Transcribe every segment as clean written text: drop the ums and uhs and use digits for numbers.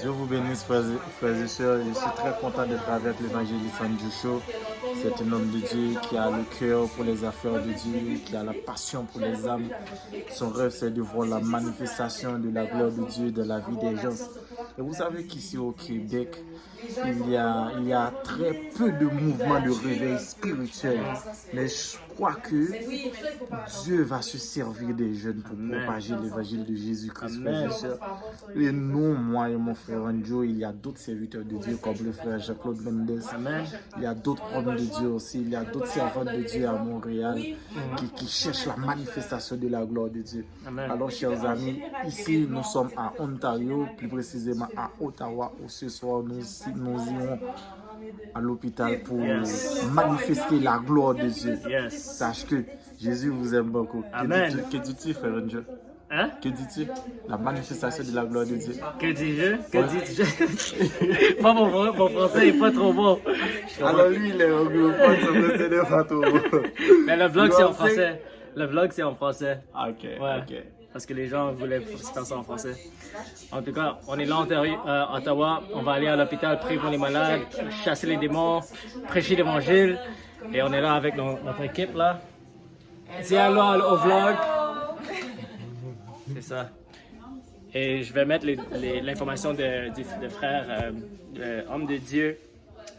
Dieu vous bénisse, frères et sœurs. Je suis très content d'être avec l'évangéliste Andrew Shaw. C'est un homme de Dieu qui a le cœur pour les affaires de Dieu, qui a la passion pour les âmes. Son rêve, c'est de voir la manifestation de la gloire de Dieu dans la vie des gens. Et vous savez qu'ici au Québec, il y a très peu de mouvements de réveil spirituel. Mais je crois que Dieu va se servir des jeunes pour propager l'évangile de Jésus-Christ, frères et sœurs. Et nous, moi et mon frère Andrew, il y a d'autres serviteurs de Dieu comme le frère Jean-Claude Mendes. Il y a d'autres hommes de Dieu aussi. Il y a d'autres servantes de Dieu à Montréal qui cherchent la manifestation de la gloire de Dieu. Alors, chers amis, ici, nous sommes à Ontario, plus précisément à Ottawa, où ce soir, nous irons à l'hôpital pour manifester la gloire de Dieu. Sache que Jésus vous aime beaucoup. Amen. Que dis-tu, frère Andrew? Hein? Que dis-tu? La manifestation de la gloire de Dieu. Que dis-je? Que dis-je? Moi, mon français n'est pas trop bon. Alors lui, il est anglophone, son français n'est pas trop bon. Mais le vlog, c'est en français. Le vlog, c'est en français. Ok, Ouais. ok. Parce que les gens voulaient faire ça en français. En tout cas, on est là à Ottawa. On va aller à l'hôpital, prier pour les malades, chasser les démons, prêcher l'évangile. Et on est là avec notre équipe là. Dis allô au vlog. C'est ça. Et je vais mettre l'information de frère, homme de Dieu,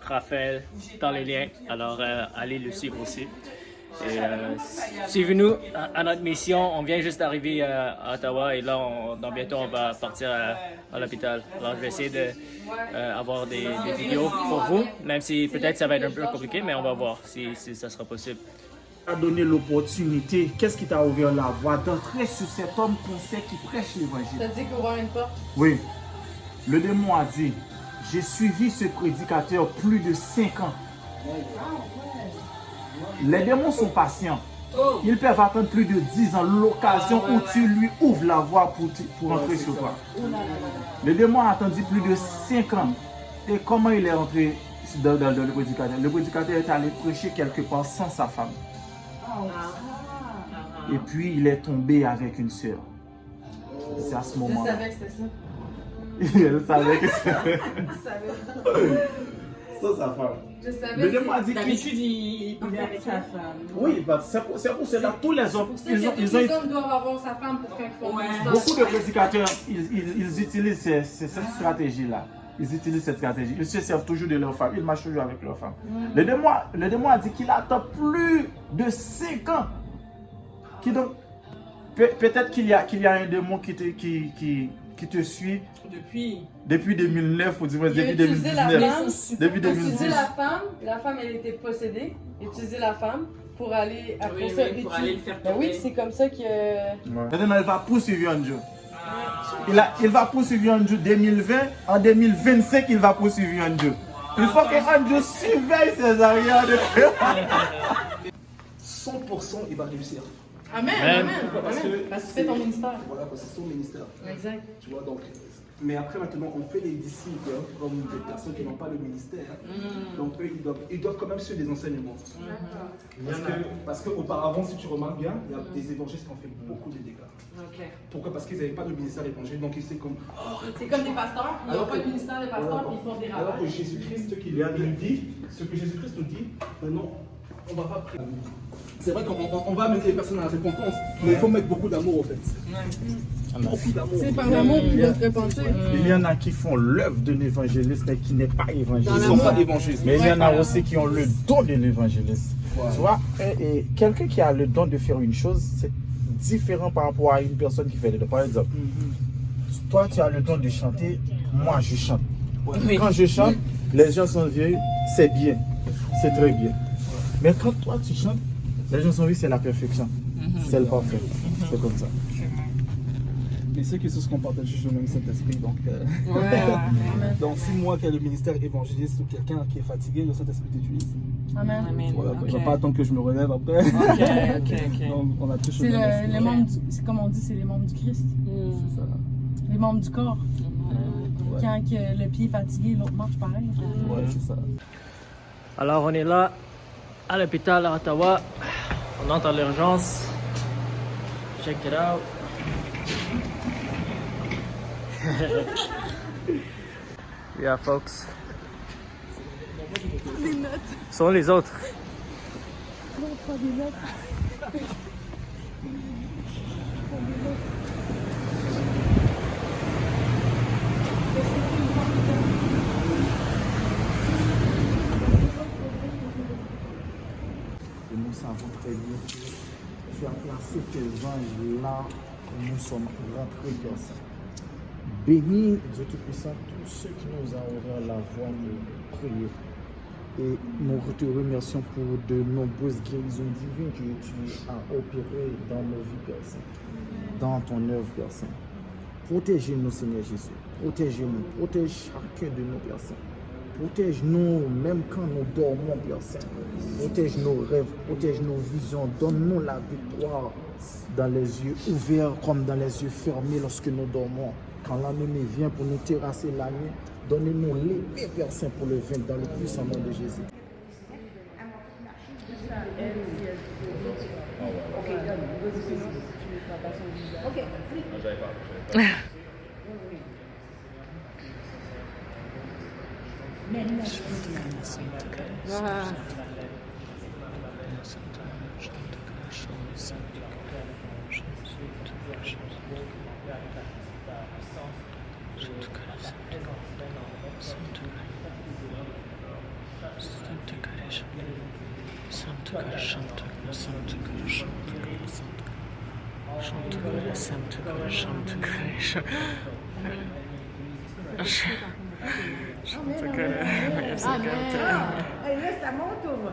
Raphaël, dans les liens. Alors, allez le suivre aussi. Et suivez-nous à notre mission. On vient juste d'arriver à Ottawa et là, dans bientôt, on va partir à l'hôpital. Alors, je vais essayer d'avoir des vidéos pour vous, même si peut-être ça va être un peu compliqué, mais on va voir si ça sera possible. A donné l'opportunité, qu'est-ce qui t'a ouvert la voie d'entrer sur cet homme qu'on sait qui prêche l'évangile? Ça dit qu'ouvrir une porte? Oui. Le démon a dit, j'ai suivi ce prédicateur plus de 5 ans. Les démons sont patients. Ils peuvent attendre plus de 10 ans l'occasion où tu lui ouvres la voie pour entrer sur toi. Le démon a attendu plus de 5 ans. Et comment il est entré dans le prédicateur? Le prédicateur est allé prêcher quelque part sans sa femme. Et puis il est tombé avec une sœur. C'est à ce Je moment-là. savais que c'était ça. Elle savait que c'était Je savais. sans sa femme. Je savais. Le démon a dit qu'il... D'habitude, il vient avec sa femme. Oui, bah, c'est pour cela tous les hommes, Les hommes doivent avoir sa femme pour faire font Ouais. beaucoup de prédicateurs, ils utilisent cette stratégie-là. Ils utilisent cette stratégie. Ils se servent toujours de leur femme. Ils marchent toujours avec leur femme. Le démon a dit qu'il attend plus de 5 ans. Peut-être qu'il y a un démon qui te suit depuis 2009 ou depuis 2019. Depuis Utiliser 2010. la femme elle était possédée. Utiliser la femme pour aller après Oui, ça. oui, pour aller le faire Ben oui, tomber. c'est comme ça que. Maintenant, elle va poursuivre Andrew. Il va poursuivre Andrew 2020. En 2025, il va poursuivre Andrew. Il faut que Andrew surveille ses arrières. 100% il va réussir. Amen, Amen. amen. Parce que Parce que c'est ton ministère. Voilà, parce que c'est son ministère. Exact. Tu vois, donc. Mais après, maintenant, on fait les disciples hein, comme des personnes qui n'ont pas le ministère. Donc, eux, ils doivent quand même suivre des enseignements. Parce qu'auparavant, si tu remarques bien, il y a des évangélistes qui ont fait beaucoup de dégâts. Ok. Pourquoi? Parce qu'ils n'avaient pas de ministère évangélique. Donc, ils étaient comme. C'est comme des pasteurs. Ils n'ont pas le ministère des pasteurs puis ils font des Alors ravages. que Jésus-Christ, ce que Jésus-Christ nous dit, maintenant, on ne va pas prier. C'est vrai qu'on va amener les personnes à la repentance, mais il faut mettre beaucoup d'amour au fait. Beaucoup d'amour. C'est par l'amour qu'ils doivent se repentir. Il y en a qui font l'œuvre de l'évangéliste mais qui n'est pas évangéliste. Ils ne sont pas évangélistes. Mais il y en a aussi qui ont le don de l'évangéliste. Tu vois, et quelqu'un qui a le don de faire une chose, c'est différent par rapport à une personne qui fait les deux. Par exemple, toi tu as le don de chanter, moi je chante. Quand je chante, les gens sont vieux, c'est bien, c'est très bien. Mais quand toi tu chantes, les gens sont vieux, c'est la perfection, c'est le parfait, c'est comme ça. Mais ceux qui sont ce qu'on partage juste le même Saint-Esprit. Donc, donc, si moi qui ai le ministère évangéliste ou quelqu'un qui est fatigué, le Saint-Esprit t'utilise. Amen. Voilà, Ok. je ne vais pas attendre que je me relève après. Ok. Donc, on a tous C'est les membres, c'est comme on dit, c'est les membres du Christ. C'est ça. Les membres du corps. Quand que le pied est fatigué, l'autre marche pareil. Ouais, c'est ça. Alors, on est là à l'hôpital à Ottawa. On entre à l'urgence. Check it out. Yeah, folks. Sont les autres. Et nous savons très bien que tu as placé tes anges là où nous sommes rentrés, Père Saint. Bénis, Dieu Tout-Puissant, tous ceux qui nous ont ouvert la voie de prier. Et nous te remercions pour de nombreuses guérisons divines que tu as opérées dans nos vies, Père Saint. Dans ton œuvre, Père Saint. Protégez-nous, Seigneur Jésus. Protégez-nous. Protège chacun de nous, Père Saint. Protège-nous même quand nous dormons, Père Saint. Protège nos rêves, protège nos visions. Donne-nous la victoire dans les yeux ouverts comme dans les yeux fermés lorsque nous dormons. Quand l'ennemi vient pour nous terrasser la nuit, donnez-nous l'épée, Père Saint, pour le vaincre dans le puissant nom de Jésus. Hey, là, c'est à mon tour.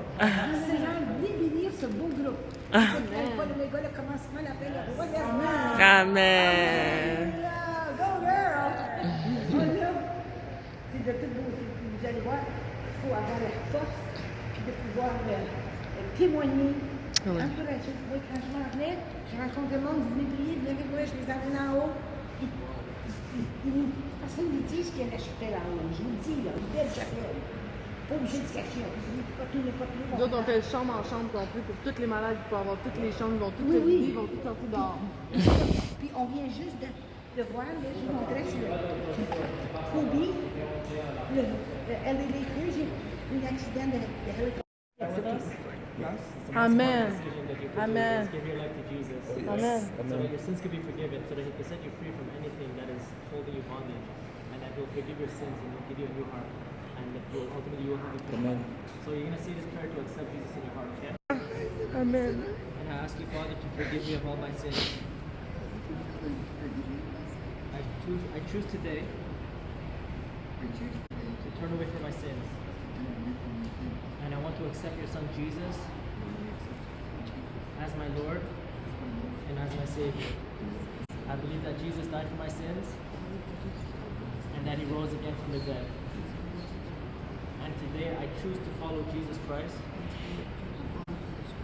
Seigneur, bénir ce beau groupe. Cette fois de mes gars, le commencement, la fin, le roi dernier. Amen. Go girl! Voilà. C'est de toute beauté. Puis vous allez voir, il faut avoir la force de pouvoir témoigner, encourager. Oui, quand je m'en venais, je rencontre le monde, vous venez prier, vous venez voir, je les emmène en haut. Personne ne dit qu'il y a la chapelle en haut. Je vous le dis, là, une belle chapelle. Pas obligé de se cacher. Pas tout. Nous autres, on fait chambre en chambre complet pour tous les malades qui peuvent avoir toutes les chambres, ils vont toutes Oui. ils vont toutes sortir dehors. Puis on vient juste de voir, là, je vous montrais sur Kobe, les deux, j'ai eu un accident de hélicoptère. Amen. Amen. Give your life to Jesus. Amen. So that your sins could be forgiven, so that He can set you free from anything that is holding you bondage, and that He'll forgive your sins and He'll give you a new heart, and that ultimately you will have eternal life. So you're going to say this prayer to accept Jesus in your heart, okay? Amen. And I ask you, Father, to forgive me of all my sins. I choose today to turn away from my sins, and I want to accept your Son Jesus as my Lord and as my Savior. I believe that Jesus died for my sins and that He rose again from the dead. And today I choose to follow Jesus Christ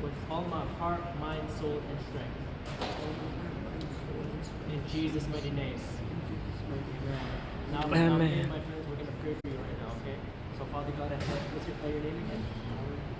with all my heart, mind, soul, and strength. In Jesus' mighty name. Now, me and my friends, we're going to pray for you right now, okay? So, Father God, I thank you. Let's declare your name again.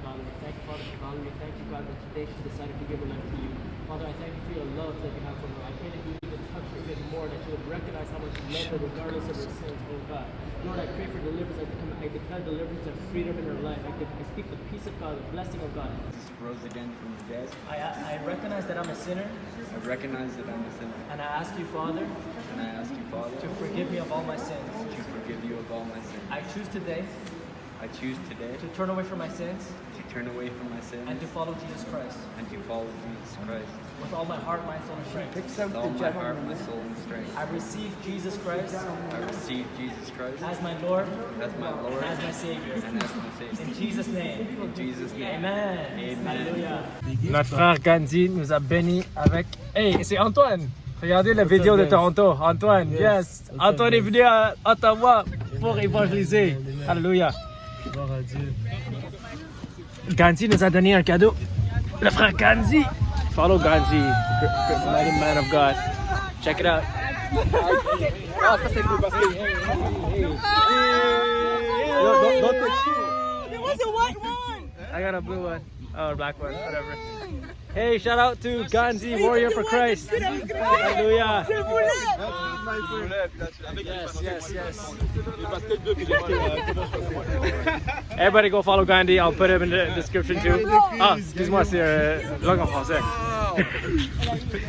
Father, we thank you, Father, we thank you, God, that today she decided to give her life to you. Father, I thank you for your love that you have for her. I pray that you even touch her even more, that you would recognize how much you love her regardless of her sins, oh God. Lord, I pray for deliverance. I declare deliverance and freedom in her life. I speak the peace of God, the blessing of God. Jesus rose again from the dead. I recognize that I'm a sinner, I recognize that I'm a sinner. and I ask you, Father, And I ask you, Father, to forgive me of all my sins. to forgive you of all my sins. I choose today I choose today to turn away from my sins to turn away from my sins and to follow Jesus Christ and to follow Jesus Christ. with all my heart, mind, soul, and strength. With all my heart, my soul, and strength. I receive Jesus Christ I receive Jesus Christ as my Lord as my Lord and as my Savior. and as my Savior. In Jesus' name. In Jesus' name. Amen. Amen. Alléluia. Notre frère Gandhi nous a bénis avec... Hey, c'est Antoine. Regardez la vidéo de Toronto. Antoine, yes. Antoine est venu à Ottawa pour évangéliser. Alléluia. Gandhi nous a donné un cadeau. Le frère Gandhi. Follow Gandhi, mighty man of God. Check it out. Ah, ça c'est cool parce que... Don't take two. There was a white one. I got a blue one. Oh, black one, whatever. Hey, shout out to Gandhi, Warrior for Christ. Hallelujah. Yes. Everybody go follow Gandhi. I'll put him in the description too. Ah, excuse-moi, c'est vlog en français.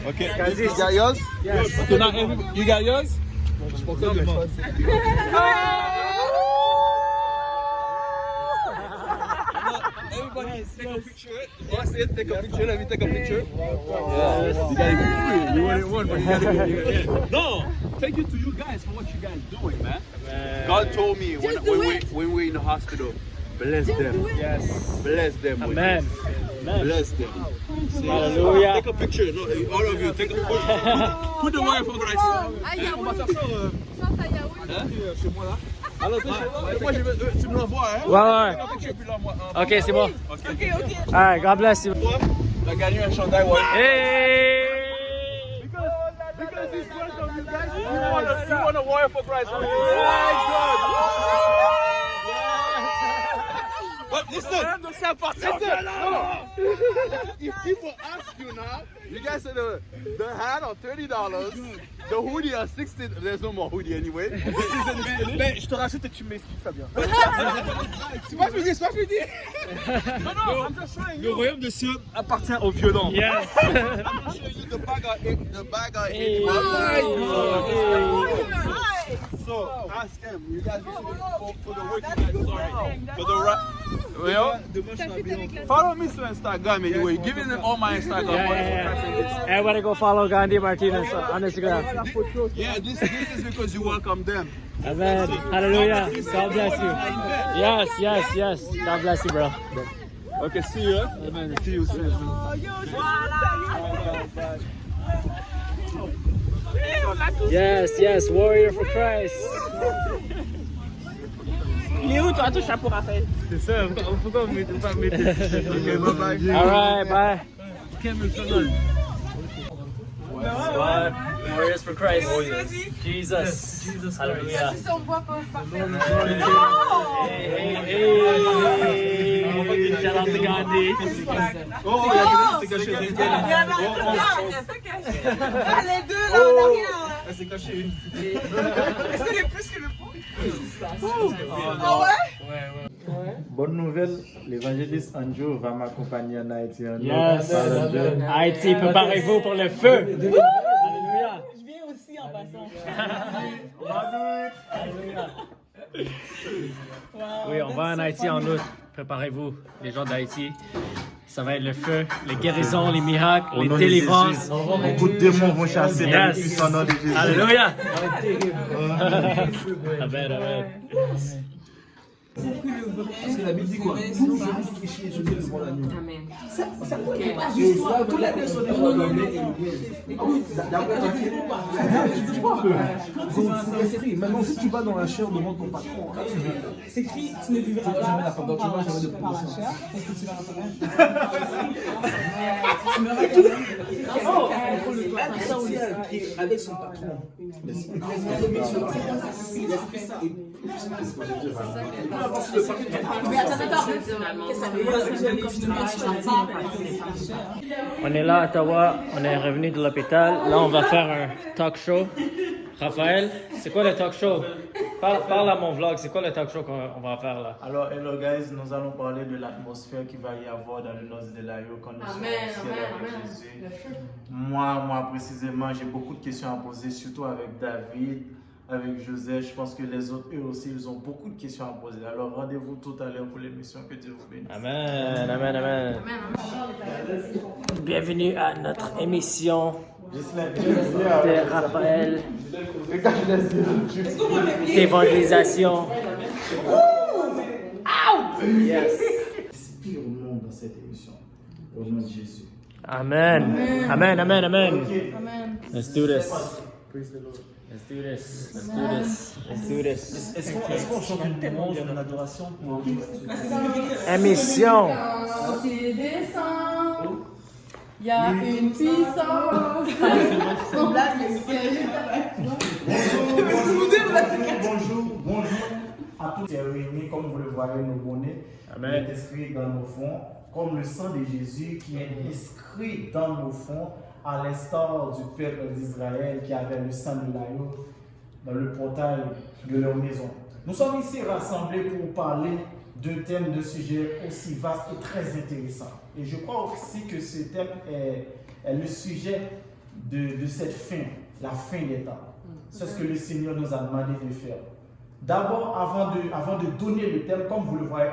Okay, Gandhi, you got yours? Yes. Okay, now you got yours? Everybody take a picture. Boss it, take a picture. Let me take a picture. Yeah. You got it for free. You want it one, but you got it for free. No, thank you to you guys for what you guys doing, man. God told me when we're in the hospital, bless them. Yes. Bless them. Amen. Bless them. Hallelujah. Take a picture. No, all of you, take a picture. Put the wire for Christ. On va faire ça. Chez moi là. Alors, moi, tu me l'envoies, hein? Ouais. Ok, c'est bon. Ok. Alright, God bless you. Tu as gagné un chandail, ouais. Hey! Because this one from you guys, you want a wire for Christ. But listen, if people ask you now, you guys said the hat on $30, the hoodie on $60. There's no more hoodie anyway. Mais je te rajoute et tu m'expliques, Fabien. C'est pas fini. No, I'm just showing you. Le royaume des cieux appartient aux violents. Yes. I'm gonna show you the bag of $80. So ask him. You guys for the work you guys for the right. Follow me on Instagram anyway. Giving them all my Instagram. Yeah. Everybody go follow Gandhi Martinez on Instagram. Yeah, this is because you welcome them. Amen. Hallelujah. God bless you. Yes. God bless you, bro. Okay, see you. Amen. See you soon. Yes. Warrior for Christ. Il est où toi, ton chapeau, Raphaël? C'est ça, pourquoi vous ne mettez pas mes têtes? Ok, bye. Alright, bye. Squad, Warriors for Christ. Jesus. Hallelujah. Si on voit pas, parfait. Hey. Shout out to Gandhi. Oh, c'est caché. Les deux, là, en arrière. C'est caché. Est-ce qu'elle est plus que le pot? Ah ouais? Bonne nouvelle, l'évangéliste Andrew va m'accompagner en Haïti. Yes. Haïti, préparez-vous pour le feu. Alléluia. Je viens aussi en passant. Oui, on va en Haïti en août. Préparez-vous, les gens d'Haïti. Ça va être le feu, les guérisons, les miracles, les délivrances. Beaucoup de démons vont chasser dans le puissant nom de Jésus. Alléluia. Amen. Parce que la Bible dit quoi? Tout péché est jeté devant l'agneau. Amen. Ça ne pas juste toute la personne est condamnée et l'esprit. Maintenant, si tu vas dans la chair devant ton patron, C'est écrit, tu ne vivras pas jamais la femme, donc tu vas jamais de par la promotion. chair. Est-ce que tu vas rentrer? Avec son patron. On est là à Ottawa, on est revenu de l'hôpital. Là, on va faire un talk show. Raphaël, c'est quoi le talk show? Parle à mon vlog, c'est quoi le talk show qu'on va faire là? Alors, hello guys, nous allons parler de l'atmosphère qu'il va y avoir dans le noces de l'Aïo quand nous serons au ciel avec Jésus. Moi précisément, j'ai beaucoup de questions à poser, surtout avec David, avec Joseph. Je pense que les autres, eux aussi, ils ont beaucoup de questions à poser. Alors, rendez-vous tout à l'heure pour l'émission. Que Dieu vous bénisse. Amen. Bienvenue à notre émission de Raphaël d'évangélisation. Yes. Inspire le monde dans cette émission. Au nom de Jésus. Amen. Okay. Let's do this. Praise the Lord. Let's do this. Est-ce qu'on chante une louange, une adoration pour Émission. Quand il descend, il y a une puissance. On blague le ciel. Bonjour à tous. C'est réunis, comme vous le voyez, nos bonnets. Amen. L'esprit dans nos fonds. comme le sang de Jésus qui est inscrit dans nos fonds, à l'instar du peuple d'Israël qui avait le sang de l'agneau dans le portail de leur maison. Nous sommes ici rassemblés pour parler d'un thème, de sujet aussi vaste et très intéressant. Et je crois aussi que ce thème est le sujet de cette fin, la fin des temps. C'est ce que le Seigneur nous a demandé de faire. D'abord, avant de donner le thème, comme vous le voyez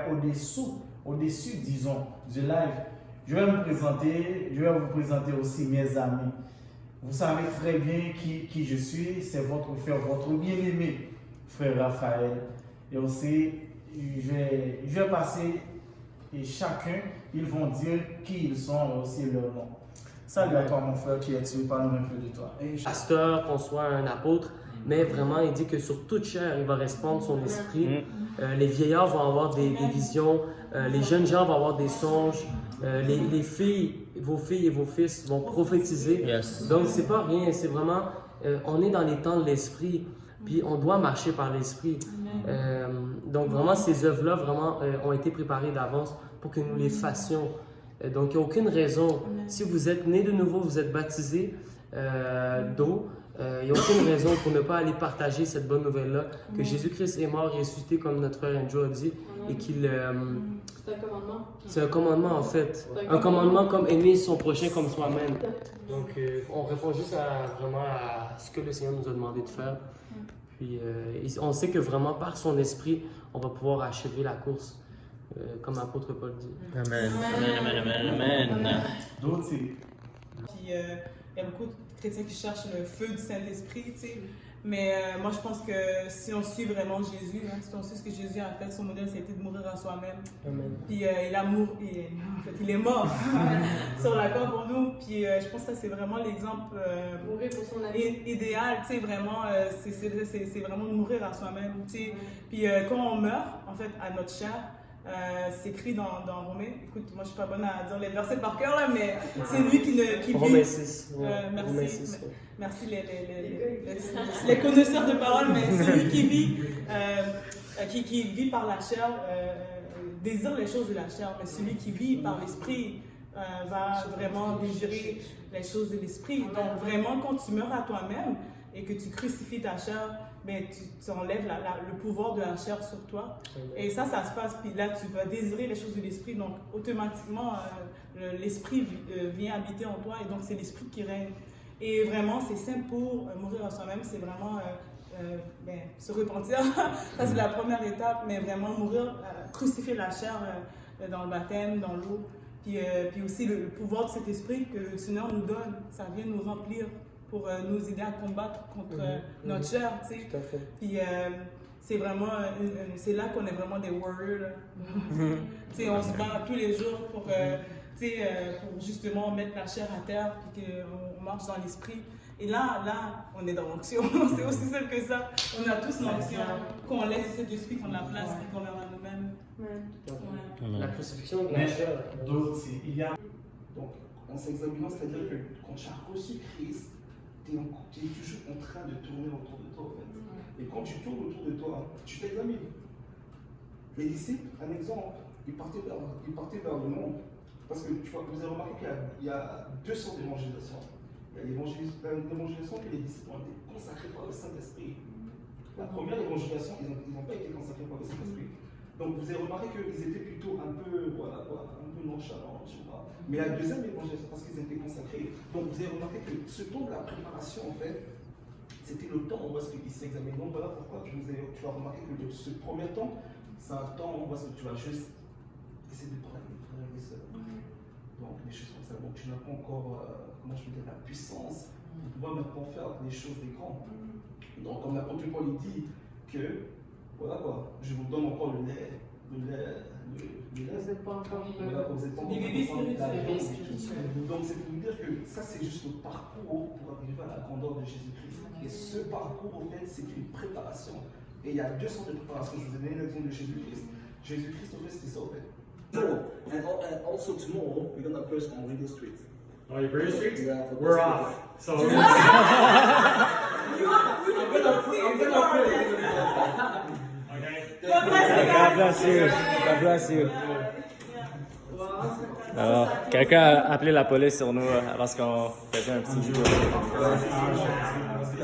au-dessus, disons, du live, je vais vous présenter aussi mes amis. Vous savez très bien qui je suis, c'est votre frère, votre bien-aimé frère Raphaël. Et aussi, je vais passer et chacun, ils vont dire qui ils sont et aussi leur nom. Salut à toi mon frère, qui es-tu? Parle-nous un peu de toi. Pasteur, qu'on soit un apôtre, mais vraiment il dit que sur toute chair il va répandre son esprit. Les vieillards vont avoir des visions, les jeunes gens vont avoir des songes, les filles et vos fils vont prophétiser. Donc c'est pas rien, c'est vraiment, on est dans les temps de l'esprit, puis on doit marcher par l'esprit. Donc vraiment ces œuvres-là vraiment ont été préparées d'avance pour que nous les fassions. Donc il n'y a aucune raison, si vous êtes né de nouveau, vous êtes baptisé d'eau, il n'y a aucune raison pour ne pas aller partager cette bonne nouvelle-là, que Jésus-Christ est mort, ressuscité comme notre frère Andrew a dit, et qu'il... C'est un commandement. C'est un commandement en fait, un commandement comme aimer son prochain comme soi-même. Donc on répond juste vraiment à ce que le Seigneur nous a demandé de faire. Puis on sait que vraiment par son esprit, on va pouvoir achever la course, comme l'apôtre Paul dit. Amen. Amen, amen, amen, amen. D'autres, c'est... Puis il y a beaucoup de chrétiens qui cherchent le feu du Saint-Esprit, tu sais. Mais moi, je pense que si on suit vraiment Jésus, hein, si on suit ce que Jésus a fait, son modèle, c'était de mourir à soi-même. Amen. Puis il est mort sur la croix pour nous. Puis je pense que ça, c'est vraiment l'exemple Mourir pour son ami. idéal, tu sais, vraiment, c'est vraiment de mourir à soi-même, tu sais. Puis quand on meurt, en fait, à notre chair, c'est écrit dans Romains. Écoute, moi je suis pas bonne à dire les versets par cœur là, mais c'est lui qui vit. Romains 6. Merci, Romains 6, merci les connaisseurs de parole, mais celui qui vit par la chair désire les choses de la chair, mais celui qui vit par l'esprit va vraiment désirer les choses de l'esprit. Donc vraiment, quand tu meurs à toi-même et que tu crucifies ta chair, ben, tu enlèves le pouvoir de la chair sur toi. Et ça se passe, puis là, tu vas désirer les choses de l'esprit. Donc, automatiquement, l'esprit vient habiter en toi, et donc c'est l'esprit qui règne. Et vraiment, c'est simple pour mourir à soi-même, c'est vraiment se repentir. Ça, c'est la première étape, mais vraiment mourir, crucifier la chair dans le baptême, dans l'eau. Puis aussi, le pouvoir de cet esprit que le Seigneur nous donne, ça vient nous remplir pour nous aider à combattre contre notre chair, tu sais. Tout à fait. Puis c'est vraiment, c'est là qu'on est vraiment des warriors. Tu sais, on se bat tous les jours pour, pour justement mettre la chair à terre, puis qu'on marche dans l'esprit. Et là, on est dans l'onction. C'est aussi simple que ça. On a tous l'onction. Qu'on laisse cet esprit prendre la place et qu'on verra nous-mêmes. Ouais. La crucifixion de la chair. D'autres, il y a... Donc, en s'examinant, c'est-à-dire que quand tu as reçu Christ, tu es toujours en train de tourner autour de toi, en fait. Et quand tu tournes autour de toi, tu t'examines. Les disciples, un exemple, ils partaient vers le monde. Parce que tu vois, vous avez remarqué qu'il y a 200 évangélisations. Il y a l'évangélisation que les disciples ont été consacrés par le Saint-Esprit. La première évangélisation, ils n'ont pas été consacrés par le Saint-Esprit. Donc vous avez remarqué qu'ils étaient plutôt un peu nonchalants, tu vois. Mais la deuxième évangélisation, parce qu'ils étaient consacrés. Donc vous avez remarqué que ce temps de la préparation, en fait, c'était le temps où ils s'examinaient. Donc voilà pourquoi tu vas remarquer que ce premier temps, c'est un temps où tu vas juste essayer de parler avec les frères et les sœurs. Donc des choses comme ça. Donc tu n'as pas encore, comment je peux dire, la puissance pour pouvoir maintenant faire les choses des grands. Donc comme l'apôtre Paul dit que, voilà quoi, je vous donne encore le lait. Vous n'êtes pas encore Donc c'est pour vous dire que ça c'est juste le parcours pour arriver à la grandeur de Jésus-Christ. Et ce parcours en fait c'est une préparation. Et il y a 200 de préparation. Je vous ai donné l'exemple de Jésus-Christ. Jésus-Christ en fait c'était ça en fait. And also tomorrow we're gonna preach on Radio Street. Oh, you Radio Street? Yeah, we're off. So I'm gonna pray. okay. God bless you. God bless you. God bless you. Wow. Alors, quelqu'un a appelé la police sur nous parce qu'on faisait un petit jeu.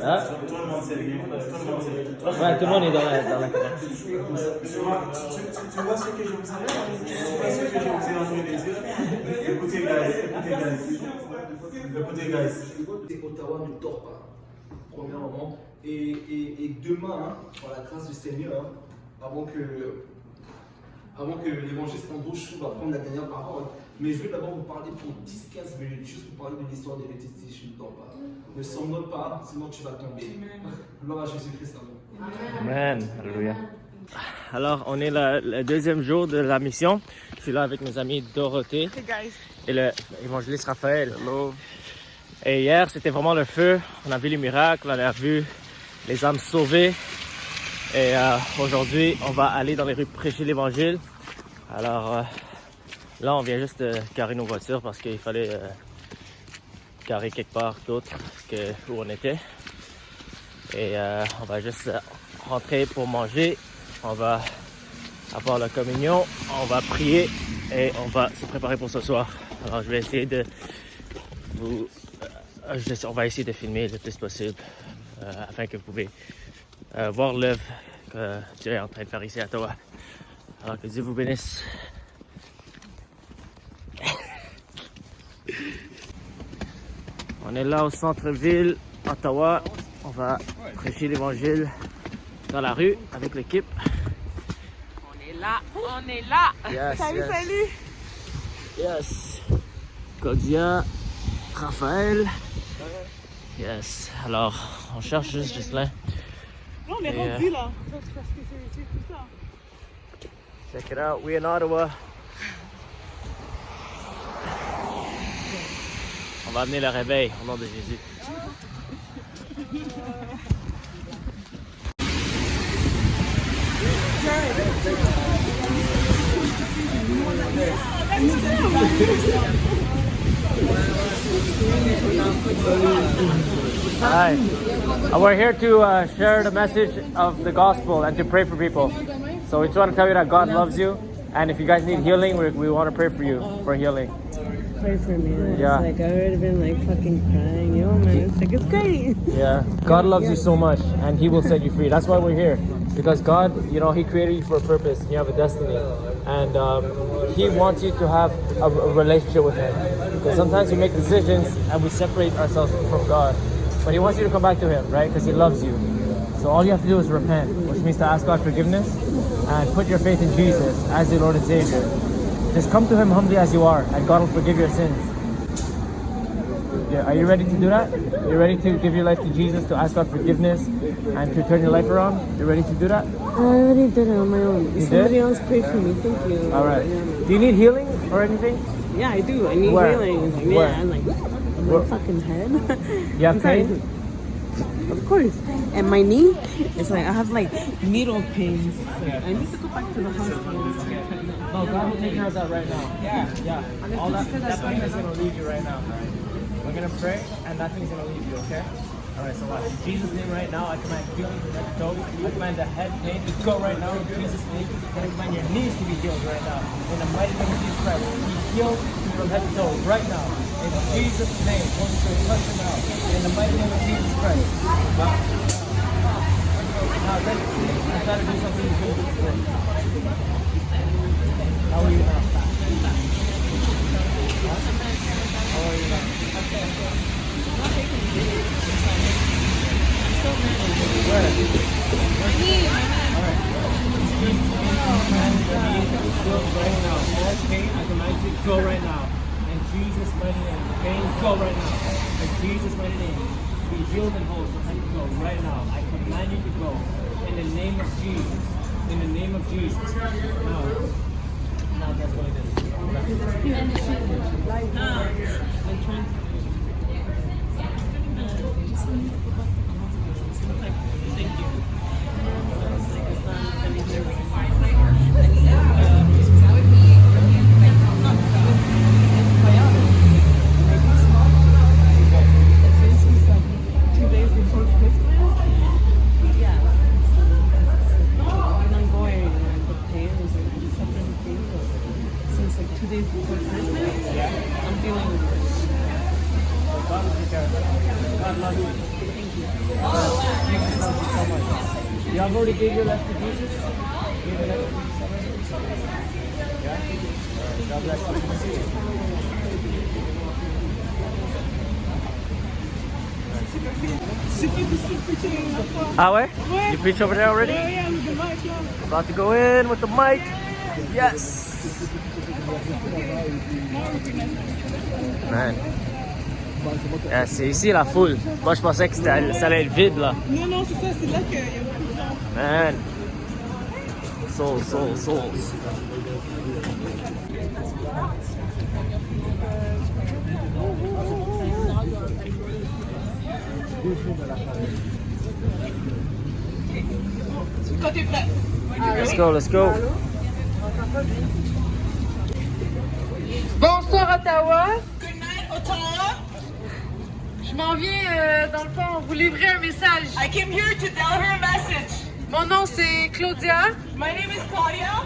Hein? Ouais, tout le monde est dans la caméra. Tu vois ce que je vous ai envoyé les yeux? Écoutez, guys. Ottawa ne dort pas, premièrement. Et demain, par la grâce du Seigneur, avant que l'évangéliste Andrew Chou va prendre la dernière parole, mais je vais d'abord vous parler pour 10-15 minutes, juste pour parler de l'histoire de Laetitia. Je ne dors pas. Ne sombre pas, sinon tu vas tomber. Gloire à Jésus-Christ. Amen. Alléluia. Alors, on est le deuxième jour de la mission. Je suis là avec mes amis Dorothée et l'évangéliste Raphaël. Hello. Et hier, c'était vraiment le feu. On a vu les miracles, on a vu les âmes sauvées. Et aujourd'hui, on va aller dans les rues prêcher l'évangile. Alors là, on vient juste de garer nos voitures parce qu'il fallait garer quelque part d'autre que où on était. Et on va juste rentrer pour manger. On va avoir la communion, on va prier et on va se préparer pour ce soir. Alors je vais essayer de vous... on va essayer de filmer le plus possible afin que vous pouvez voir l'œuvre que Dieu est en train de faire ici à Ottawa. Alors que Dieu vous bénisse. On est là au centre-ville, Ottawa. On va prêcher l'évangile dans la rue avec l'équipe. On est là! Yes, salut, yes. salut! Yes. Claudia, Raphaël. Yes. Alors, on cherche juste Jocelyn. Là, on est rendu là. Parce que c'est tout ça. Check it out. We're in Ottawa. On va amener le réveil au nom de Jésus. Hi. We're here to share the message of the gospel and to pray for people. So we just want to tell you that God loves you, and if you guys need healing, we want to pray for you for healing. Pray for me. Man. Yeah. It's like I've already been like fucking crying. Yo, man, it's like it's great. Yeah. God loves you so much, and He will set you free. That's why we're here, because God, you know, He created you for a purpose. And you have a destiny, and He wants you to have a relationship with Him. Because sometimes we make decisions and we separate ourselves from God, but He wants you to come back to Him, right? Because He loves you. So all you have to do is repent, which means to ask God forgiveness and put your faith in Jesus as your Lord and Savior. Just come to Him humbly as you are, and God will forgive your sins. Yeah, are you ready to do that? You ready to give your life to Jesus, to ask God forgiveness, and to turn your life around? You ready to do that? I already did it on my own. You Somebody did? else prayed for me. Thank you. All right. Yeah. Do you need healing or anything? Yeah, I do. I need Where? healing. Yeah, Where? I'm like, Where? my fucking head. You have I'm sorry. pain? Of course. And my knee, it's like I have like needle pains. I need to go back to the hospital. No, God will take care of that right now. Yeah. All that pain is going to leave you right now. Right? We're going to pray, and that thing's going to leave you, okay? All right, so watch. In Jesus' name right now, I command healing from head to toe. I command the head pain to go right now in Jesus' name. I command your knees to be healed right now. In the mighty name of Jesus Christ, be healed from head to toe right now. In Jesus' name, Holy Spirit, touch them now. In the mighty name of Jesus Christ. Now, let's try to do something good. How are you now? How are you now? Where? Alright. Right now. All pain, I command you to go right now. In Jesus' mighty name. Pain, go right now. In Jesus' mighty name. Be healed and whole. So I can go right now. I command you to go. In the name of Jesus. In the name of Jesus. Now that's what it is. Thank you. Since like 2 days before Christmas, already gave your life to Jesus? Gave your life to Jesus already? Yeah? God bless you. Ah ouais? You preach over there already? Yeah, with the mic, yeah. About to go in with the mic. Yes! Man. Yeah, c'est ici la foule. Moi je pensais que ça allait être vide là. Non, non, c'est ça, c'est là qu'il y a beaucoup de gens. Man. Souls. Quand t'es prêt. Let's go. Bonsoir Ottawa. Good night, Ottawa. Je m'en viens dans le fond vous livrer un message. I came here to tell her a message. Mon nom c'est Claudia. My name is Claudia.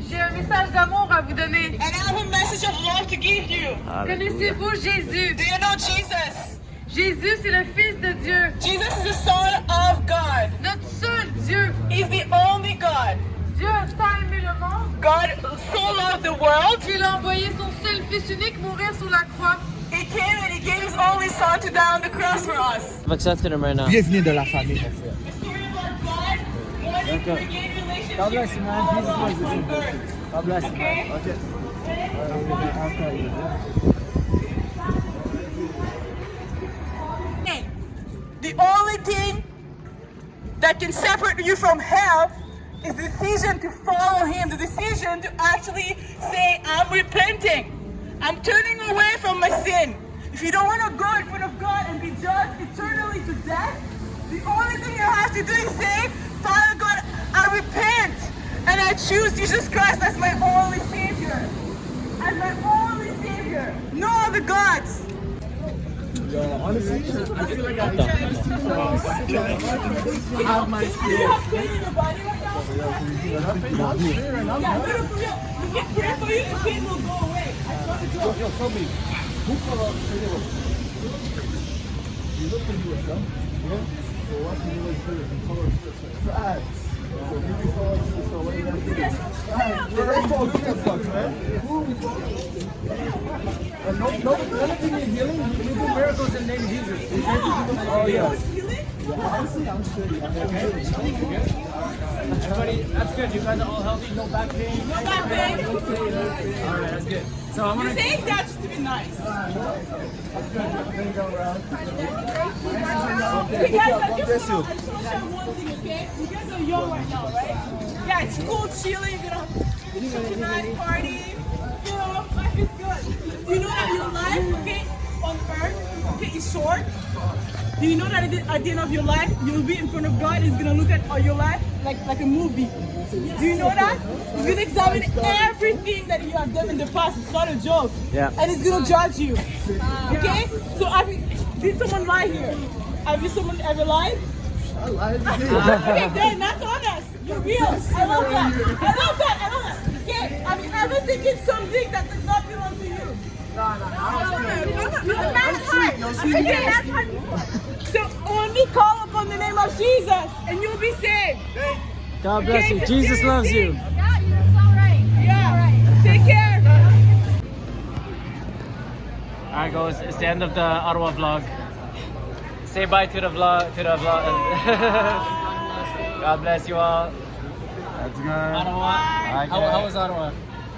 J'ai un message d'amour à vous donner. And I have a message of love to give you. Connaissez-vous Jésus? Do you know Jesus? Jésus c'est le Fils de Dieu. Jesus is the Son of God. Notre seul Dieu. He's the only God. Dieu a tant aimé le monde. God so loved the world. Qu'il a envoyé son seul Fils unique mourir sur la croix. He came and he gave his only Son to die on the cross for us. I'm accepting him right now. Bienvenue dans la famille, mon frère. The story about God wanting to regain relationship. God bless you, man. Jesus loves you. God bless you. Okay? The only thing that can separate you from hell is the decision to follow him, the decision to actually say, I'm repenting. I'm turning away from my sin. If you don't want to go in front of God and be judged eternally to death, the only thing you have to do is say, Father God, I repent and I choose Jesus Christ as my only Savior. As my only Savior. No other gods. Honestly, I feel like I have my Do you have pain in your body right now? Yeah, no, for real. We can pray for you and pain will go away. I swear to God. Yo, tell me, who called you look at you, son? Yeah? So why can you look at you? Call her facts. So if you call us, so what do you got to do? Facts. Yeah, that's all good stuff, man. Who are we talking? No, anything is healing. We do miracles in the name of Jesus. Oh, yeah. Honestly, I'm straight. Everybody, that's good. You guys are all healthy. No back pain. No back pain. All right, that's good. So I'm You're gonna. saying that just to be nice. You guys, I just want to share one thing, okay? You guys are young right now, right? Yeah, it's cool, chilling. You're gonna have a nice party. You know, life is good. Do you know that your life, okay, on earth, okay, is short? Do you know that at the end of your life, you'll be in front of God and He's gonna look at your life like a movie? Do you know that? He's gonna examine everything that you have done in the past. It's not a joke. Yeah. And He's gonna judge you. Okay? So did someone lie here? Have you someone ever lied? I lied. Okay, then that's honest. You're real. I love that. Okay? Have you ever taken something that does not belong to you? So only call upon the name of Jesus and you'll be saved. God bless you. Jesus loves you. Yeah, it's all right. Yeah. Take care. Alright, guys, it's the end of the Ottawa vlog. Say bye to the vlog. God bless you all. That's good. Ottawa. How was Ottawa?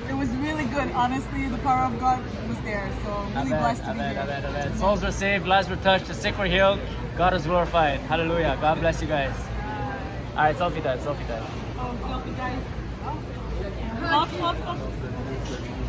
It was really good. Honestly, the power of God was there. So really blessed to be here. Souls were saved, lives were touched, the sick were healed, God was glorified. Hallelujah. God bless you guys. Alright, selfie time. Oh, selfie guys.